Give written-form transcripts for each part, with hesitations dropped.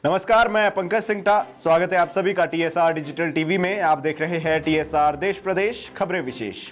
नमस्कार, मैं पंकज सिंगटा। स्वागत है आप सभी का टीएसआर डिजिटल टीवी में। आप देख रहे हैं टीएसआर देश प्रदेश खबरें विशेष।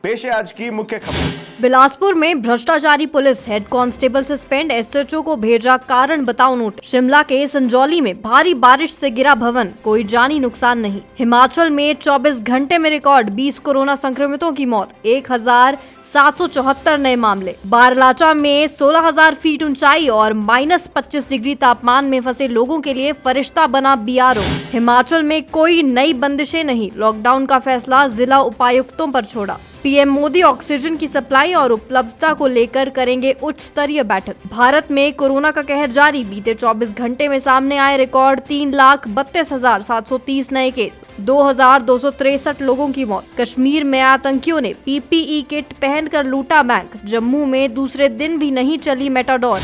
पेश है आज की मुख्य खबर। बिलासपुर में भ्रष्टाचारी police, head constable suspend, SHO को भेजा कारण बताओ नोटिस। शिमला के संजौली में भारी बारिश से गिरा भवन, कोई जानी नुकसान नहीं। हिमाचल में 24 घंटे में रिकॉर्ड 20 कोरोना संक्रमितों की मौत, 1774 नए मामले। बारलाचा में 16,000 फीट ऊंचाई और -25 डिग्री तापमान में फंसे लोगों के लिए फरिश्ता बना बीआरओ। हिमाचल में कोई नई बंदिशें नहीं, लॉकडाउन का फैसला जिला उपायुक्तों पर छोड़ा। पीएम मोदी ऑक्सीजन की सप्लाई और उपलब्धता को लेकर करेंगे उच्च स्तरीय बैठक। भारत में कोरोना का कहर जारी, बीते 24 घंटे में सामने आए रिकॉर्ड 3,32,730 नए केस, 2,263 लोगों की मौत। कश्मीर में आतंकियों ने पीपीई किट पहनकर लूटा बैंक। जम्मू में दूसरे दिन भी नहीं चली मेटाडोर।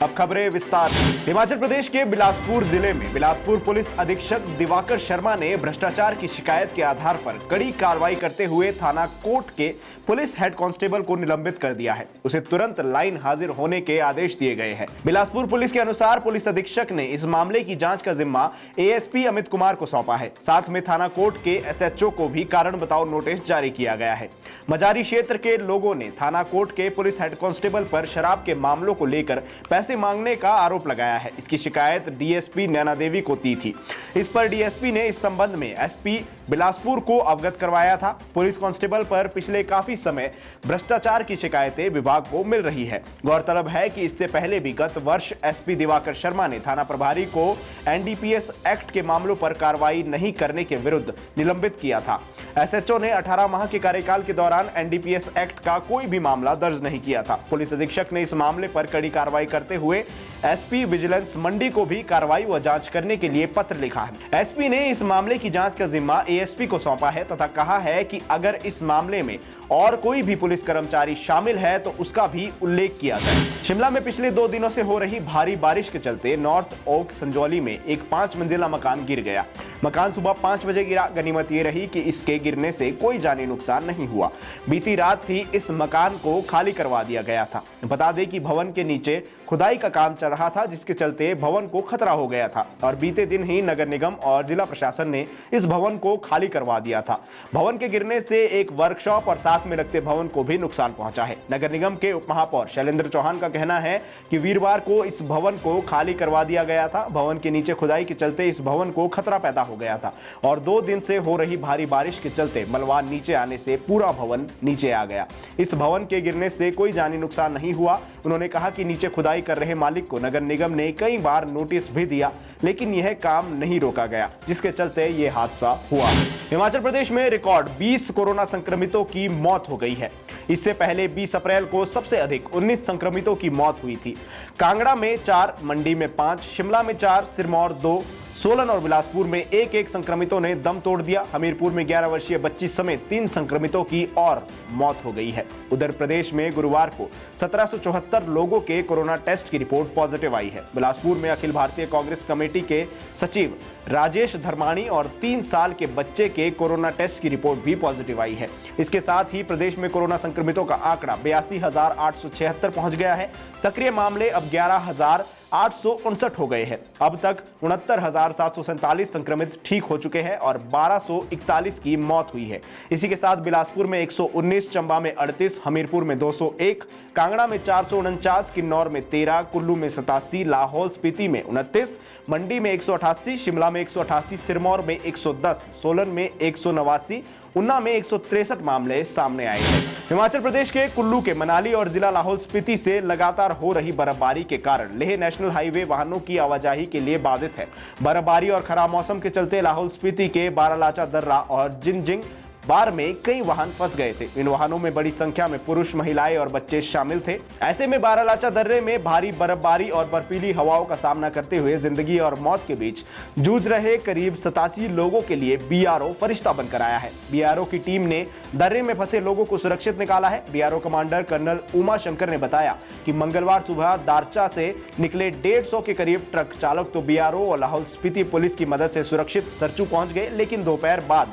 अब खबरें विस्तार से। हिमाचल प्रदेश के बिलासपुर जिले में बिलासपुर पुलिस अधीक्षक दिवाकर शर्मा ने भ्रष्टाचार की शिकायत के आधार पर कड़ी कार्रवाई करते हुए थाना कोट के पुलिस हेड कांस्टेबल को निलंबित कर दिया है। उसे तुरंत लाइन हाजिर होने के आदेश दिए गए हैं। बिलासपुर पुलिस के अनुसार पुलिस अधीक्षक ने इस मामले की जांच का जिम्मा एएसपी अमित कुमार को सौंपा है। साथ में थाना कोट के एसएचओ को भी कारण बताओ नोटिस जारी किया गया है। मजारी क्षेत्र के लोगों ने थाना कोट के पुलिस हेड कांस्टेबल पर शराब के मामलों को लेकर पैसे मांगने का आरोप लगाया है। इसकी शिकायत डीएसपी नैना देवी को दी थी। इस पर डीएसपी ने इस संबंध में एसपी बिलासपुर को अवगत करवाया था। पुलिस कांस्टेबल पर पिछले काफी समय भ्रष्टाचार की शिकायतें विभाग को मिल रही है। गौरतलब है कि इससे पहले भी गत वर्ष एसपी दिवाकर शर्मा ने थाना प्रभारी को एनडीपीएस एक्ट के मामलों पर कार्रवाई नहीं करने के विरुद्ध निलंबित किया था। एसएचओ ने 18 माह के कार्यकाल के दौरान एनडीपीएस एक्ट का कोई भी मामला दर्ज नहीं किया था। पुलिस अधीक्षक ने इस मामले पर कड़ी कार्रवाई करते हुए एसपी विजिलेंस मंडी को भी कार्रवाई व जांच करने के लिए पत्र लिखा है। एसपी ने इस मामले की जांच का जिम्मा एएसपी को सौंपा है तथा कहा है कि अगर इस मामले में और कोई भी पुलिस कर्मचारी शामिल है तो उसका भी उल्लेख किया जाए। शिमला में पिछले 2 दिनों से हो रही भारी बारिश के चलते नॉर्थ ओक संजौली में एक 5 मंजिला मकान गिर गया। मकान सुबह 5 बजे गिरा। गनीमत ये रही कि इसके गिरने से कोई जानी नुकसान नहीं हुआ। बीती रात ही इस मकान को खाली करवा दिया गया था। बता दें कि भवन के नीचे खुदाई का काम चल रहा था, जिसके चलते भवन को खतरा हो गया था और बीते दिन ही नगर निगम और जिला प्रशासन ने इस भवन को खाली करवा दिया था। भवन के गिरने से एक वर्कशॉप और साथ में लगते भवन को भी नुकसान पहुंचा है। नगर निगम के उप महापौर शैलेंद्र चौहान का कहना है कि वीरवार को इस भवन को खाली करवा दिया गया था। भवन के नीचे खुदाई के चलते इस भवन को खतरा पैदा हो गया था और 2 दिन से हो रही भारी बारिश के चलते मलबा नीचे आने से पूरा भवन नीचे आ गया। इस भवन के गिरने से कोई जानी नुकसान नहीं हुआ। उन्होंने कहा कि नीचे खुदाई कर रहे मालिक को नगर निगम ने कई बार नोटिस भी दिया, लेकिन यह काम नहीं रोका गया, जिसके चलते यह हादसा हुआ। हिमाचल प्रदेश में रिकॉर्ड 20 कोरोना संक्रमितों की मौत हो गई है। इससे पहले 20 अप्रैल को सबसे अधिक 19 संक्रमितों की मौत हुई थी। कांगड़ा में 4, मंडी में 5, शिमला में 4, सिरमौर 2, सोलन और बिलासपुर में 1-1 संक्रमितों ने दम तोड़ दिया। हमीरपुर में 11 वर्षीय बच्ची समेत 3 संक्रमितों की और मौत हो गई है। उधर प्रदेश में गुरुवार को 1774 लोगों के कोरोना टेस्ट की रिपोर्ट पॉजिटिव आई है। बिलासपुर में अखिल भारतीय कांग्रेस कमेटी के सचिव राजेश धर्माणी और 3 साल के बच्चे के कोरोना टेस्ट की रिपोर्ट भी पॉजिटिव आई है। इसके साथ ही प्रदेश में कोरोना संक्रमितों का आंकड़ा 82,876 पहुंच गया है। सक्रिय मामले अब 11,859 हो गए हैं। अब तक 69,747 संक्रमित ठीक हो चुके हैं और 1,241 की मौत हुई है। इसी के साथ बिलासपुर में 119, चंबा में 38, हमीरपुर में 201, कांगड़ा में 449, किन्नौर में 13, कुल्लू में 87, लाहौल स्पीति में 29, मंडी में 188, शिमला में 188, सिरमौर में 110, सोलन में 189, ऊना में 163 मामले सामने आए हैं। हिमाचल प्रदेश के कुल्लू के मनाली और जिला लाहौल स्पीति से लगातार हो रही बर्फबारी के कारण लेह नेशनल हाईवे वाहनों की आवाजाही के लिए बाधित है। बर्फबारी और खराब मौसम के चलते लाहौल स्पीति के बारालाचा दर्रा और जिंजिंग बार में कई वाहन फंस गए थे। इन वाहनों में बड़ी संख्या में पुरुष, महिलाएं और बच्चे शामिल थे। ऐसे में बारालाचा दर्रे में भारी बर्फबारी और बर्फीली हवाओं का सामना करते हुए जिंदगी और मौत के बीच जूझ रहे करीब 87 लोगों के लिए बीआरओ फरिश्ता बनकर आया है। बीआरओ की टीम ने दर्रे में फंसे लोगों को सुरक्षित निकाला है। BRO commander colonel Uma Shankar ने बताया कि मंगलवार सुबह दारचा से निकले 150 के करीब ट्रक चालक तो बीआरओ और लाहौल स्पीति पुलिस की मदद से सुरक्षित सरचू पहुंच गए, लेकिन दोपहर बाद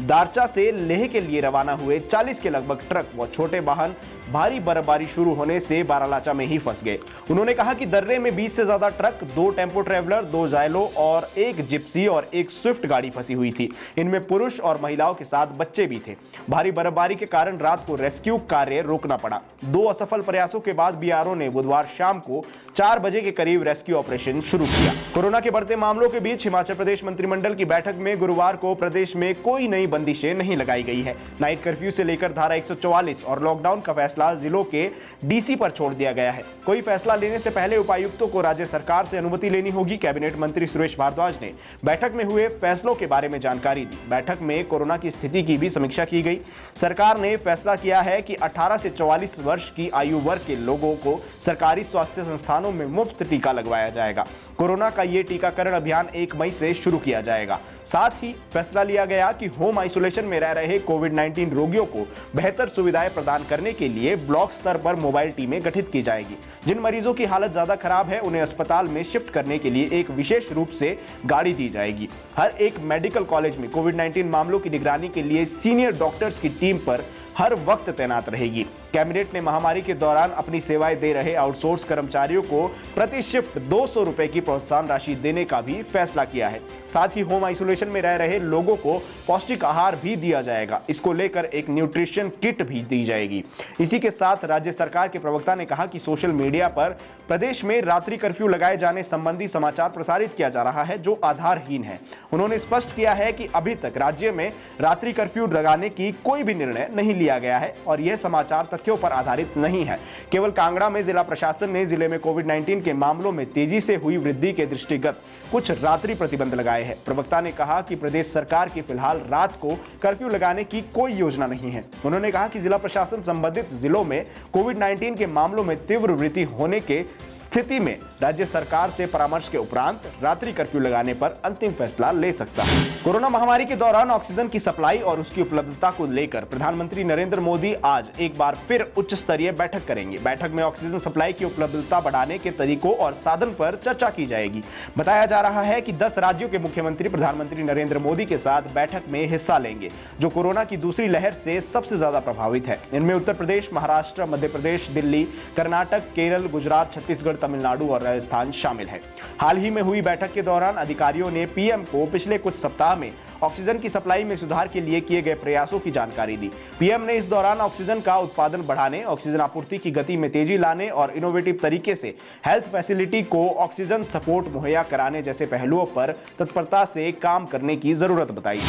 दारचा से लेह के लिए रवाना हुए 40 के लगभग ट्रक व छोटे वाहन भारी बर्फबारी शुरू होने से बारालाचा में ही फंस गए। उन्होंने कहा कि दर्रे में 20 से ज्यादा ट्रक, 2 टेम्पो ट्रेवलर, 2 जायलो और 1 जिप्सी और 1 स्विफ्ट गाड़ी फंसी हुई थी। इनमें पुरुष और महिलाओं के साथ बच्चे भी थे। भारी बर्फबारी के कारण रात को रेस्क्यू कार्य रोकना पड़ा। 2 असफल प्रयासों के बाद बीआरओ ने बुधवार शाम को 4 बजे के करीब रेस्क्यू ऑपरेशन शुरू किया। कोरोना के बढ़ते मामलों के बीच हिमाचल प्रदेश मंत्रिमंडल की बैठक में गुरुवार को प्रदेश में कोई नई बंदिशें नहीं लगाई गई है। नाइट कर्फ्यू से लेकर धारा 144 और लॉकडाउन का फैसला जिलों के डीसी पर छोड़ दिया गया है। कोई फैसला लेने से पहले उपायुक्तों को राज्य सरकार से अनुमति लेनी होगी। कैबिनेट मंत्री सुरेश भारद्वाज ने बैठक में हुए फैसलों के बारे में जानकारी दी। बैठक में कोरोना की स्थिति की भी समीक्षा की गई। सरकार ने फैसला किया है कि 18 से 44 वर्ष की आयु वर्ग के लोगों को सरकारी स्वास्थ्य संस्थानों में मुफ्त टीका लगवाया जाएगा। कोरोना का ये टीकाकरण अभियान 1 मई से शुरू किया जाएगा। साथ ही फैसला लिया गया कि होम आइसोलेशन में रह रहे कोविड-19 रोगियों को बेहतर सुविधाएं प्रदान करने के लिए ब्लॉक स्तर पर मोबाइल टीमें गठित की जाएगी। जिन मरीजों की हालत ज्यादा खराब है उन्हें अस्पताल में शिफ्ट करने के लिए एक विशेष रूप से गाड़ी दी जाएगी। हर एक मेडिकल कॉलेज में कोविड-19 मामलों की निगरानी के लिए सीनियर डॉक्टर्स की टीम पर हर वक्त तैनात रहेगी। कैबिनेट ने महामारी के दौरान अपनी सेवाएं दे रहे आउटसोर्स कर्मचारियों को प्रति शिफ्ट 200 रुपए की प्रोत्साहन राशि देने का भी फैसला किया है। साथ ही होम आइसोलेशन में रह रहे लोगों को पौष्टिक आहार भी दिया जाएगा। इसको लेकर एक न्यूट्रिशन किट भी दी जाएगी। इसी के साथ राज्य सरकार के प्रवक्ता ने कहा कि सोशल मीडिया पर प्रदेश में रात्रि कर्फ्यू लगाए जाने संबंधी समाचार प्रसारित किया जा रहा है जो आधारहीन है। उन्होंने स्पष्ट किया है कि अभी तक राज्य में रात्रि कर्फ्यू लगाने की कोई भी निर्णय नहीं लिया गया है और यह समाचार तथ्यों पर आधारित नहीं है। केवल कांगड़ा में जिला प्रशासन ने जिले में कोविड-19 के मामलों में तेजी से हुई वृद्धि के दृष्टिगत कुछ रात्रि प्रतिबंध लगाए हैं। प्रवक्ता ने कहा कि प्रदेश सरकार की फिलहाल रात को कर्फ्यू लगाने की कोई योजना नहीं है। उन्होंने कहा कि जिला प्रशासन संबंधित जिलों में कोविड-19 के मामलों में तीव्र वृद्धि होने के स्थिति में राज्य सरकार से परामर्श के उपरांत रात्रि कर्फ्यू लगाने पर अंतिम फैसला ले सकता है। कोरोना महामारी के दौरान ऑक्सीजन की सप्लाई और उसकी उपलब्धता को लेकर प्रधानमंत्री नरेंद्र मोदी आज एक बार फिर उच्च स्तरीय बैठक करेंगे। बैठक में ऑक्सीजन सप्लाई की उपलब्धता बढ़ाने के तरीकों और साधन पर चर्चा की जाएगी। बताया जा रहा है कि 10 राज्यों के मुख्यमंत्री प्रधानमंत्री नरेंद्र मोदी के साथ बैठक में हिस्सा लेंगे जो कोरोना की दूसरी लहर से सबसे ज्यादा प्रभावित है। इनमें उत्तर प्रदेश, महाराष्ट्र, मध्य प्रदेश, दिल्ली, कर्नाटक, केरल, गुजरात, छत्तीसगढ़, तमिलनाडु और राजस्थान शामिल है। हाल ही में हुई बैठक के दौरान अधिकारियों ने पीएम को पिछले कुछ सप्ताह में ऑक्सीजन की सप्लाई में सुधार के लिए किए गए प्रयासों की जानकारी दी। पीएम ने इस दौरान ऑक्सीजन का उत्पादन बढ़ाने, ऑक्सीजन आपूर्ति की गति में तेजी लाने और इनोवेटिव तरीके से हेल्थ फैसिलिटी को ऑक्सीजन सपोर्ट मुहैया कराने जैसे पहलुओं पर तत्परता से काम करने की जरूरत बताई।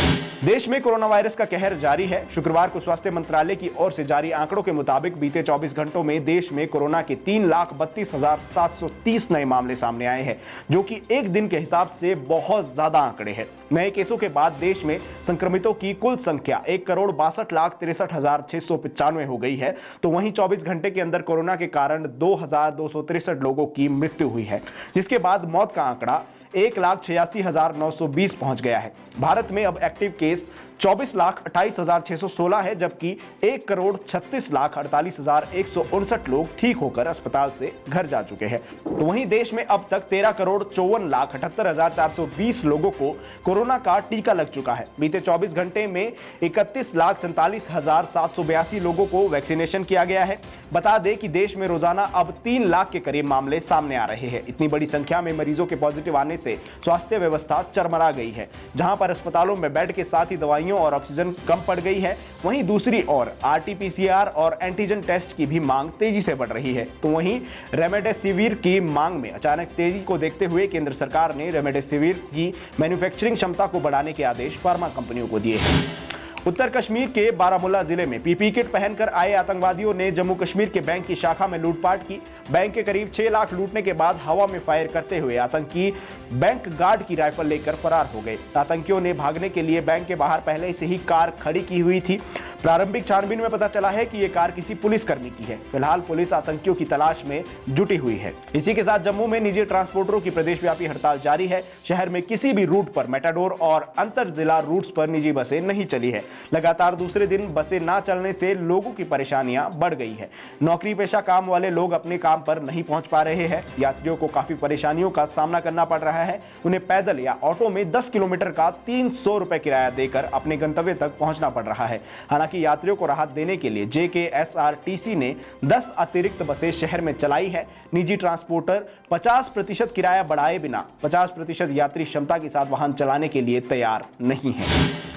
देश में कोरोना वायरस का कहर जारी है। शुक्रवार को स्वास्थ्य मंत्रालय की ओर से जारी आंकड़ों के मुताबिक बीते 24 घंटों में देश में कोरोना के 3,32,730 नए मामले सामने आए हैं, जो कि एक दिन के हिसाब से बहुत ज्यादा आंकड़े हैं। नए केसों के बाद देश में संक्रमितों की कुल संख्या 1,62,63,695 हो गई है। तो वहीं 24 घंटे के अंदर कोरोना के कारण 2,263 लोगों की मृत्यु हुई है, जिसके बाद मौत का आंकड़ा 1,86,920 पहुंच गया है। भारत में अब एक्टिव केस 24,28,616 है, जबकि 1,36,48,159 लोग ठीक होकर अस्पताल से घर जा चुके हैं। तो वहीं देश में अब तक 13,54,78,420 लोगों को कोरोना का टीका लग चुका है। बीते 24 घंटे में 31,47,782 लोगों को वैक्सीनेशन किया गया है। बता दें कि देश में रोजाना अब 3 लाख के करीब मामले सामने आ रहे हैं। इतनी बड़ी संख्या में मरीजों के पॉजिटिव आने से स्वास्थ्य व्यवस्था चरमरा गई है। जहां पर अस्पतालों में बेड के साथ ही दवाइयों और ऑक्सीजन कम पड़ गई है, वहीं दूसरी ओर आरटी-पीसीआर और एंटीजन टेस्ट की भी मांग तेजी से बढ़ रही है। तो वहीं रेमडेसिविर की मांग में अचानक तेजी को देखते हुए केंद्र सरकार ने रेमडेसिविर की मैन्युफैक्चरिंग क्षमता को बढ़ाने के आदेश फार्मा कंपनियों को दिए हैं। उत्तर कश्मीर के बारामूला जिले में पीपीई किट पहनकर आए आतंकवादियों ने जम्मू कश्मीर के बैंक की शाखा में लूटपाट की। बैंक के करीब 6 लाख लूटने के बाद हवा में फायर करते हुए आतंकी बैंक गार्ड की राइफल लेकर फरार हो गए। आतंकियों ने भागने के लिए बैंक के बाहर पहले से ही कार खड़ी की हुई थी। प्रारंभिक छानबीन में पता चला है कि ये कार किसी पुलिसकर्मी की है। फिलहाल पुलिस आतंकियों की तलाश में जुटी हुई है। इसी के साथ जम्मू में निजी ट्रांसपोर्टरों की प्रदेशव्यापी हड़ताल जारी है। शहर में किसी भी रूट पर मेटाडोर और अंतर जिला रूट्स पर निजी बसें नहीं चली है। लगातार दूसरे दिन बसें ना चलने से लोगों की परेशानियां बढ़ गई है। नौकरी पेशा काम वाले लोग अपने काम पर नहीं पहुंच पा रहे हैं। यात्रियों को काफी परेशानियों का सामना करना पड़ रहा है। उन्हें पैदल या ऑटो में 10 किलोमीटर का 300 रुपए किराया देकर अपने गंतव्य तक पहुंचना पड़ रहा है। हालांकि यात्रियों को राहत देने के लिए JKSRTC ने 10 अतिरिक्त बसें शहर में चलाई है। निजी ट्रांसपोर्टर 50% किराया बढ़ाए बिना 50% यात्री क्षमता के साथ वाहन चलाने के लिए तैयार नहीं है।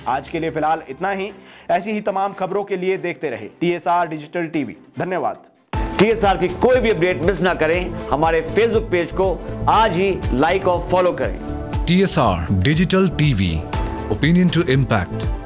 आज के लिए फिलहाल इतना ही। ऐसी ही तमाम खबरों के लिए देखते रहे TSR डिजिटल टीवी। धन्यवाद। TSR की कोई भी अपडेट मिस ना करें, हमारे फेसबुक पेज को आज ही लाइक और फॉलो करें। TSR digital TV, opinion to impact.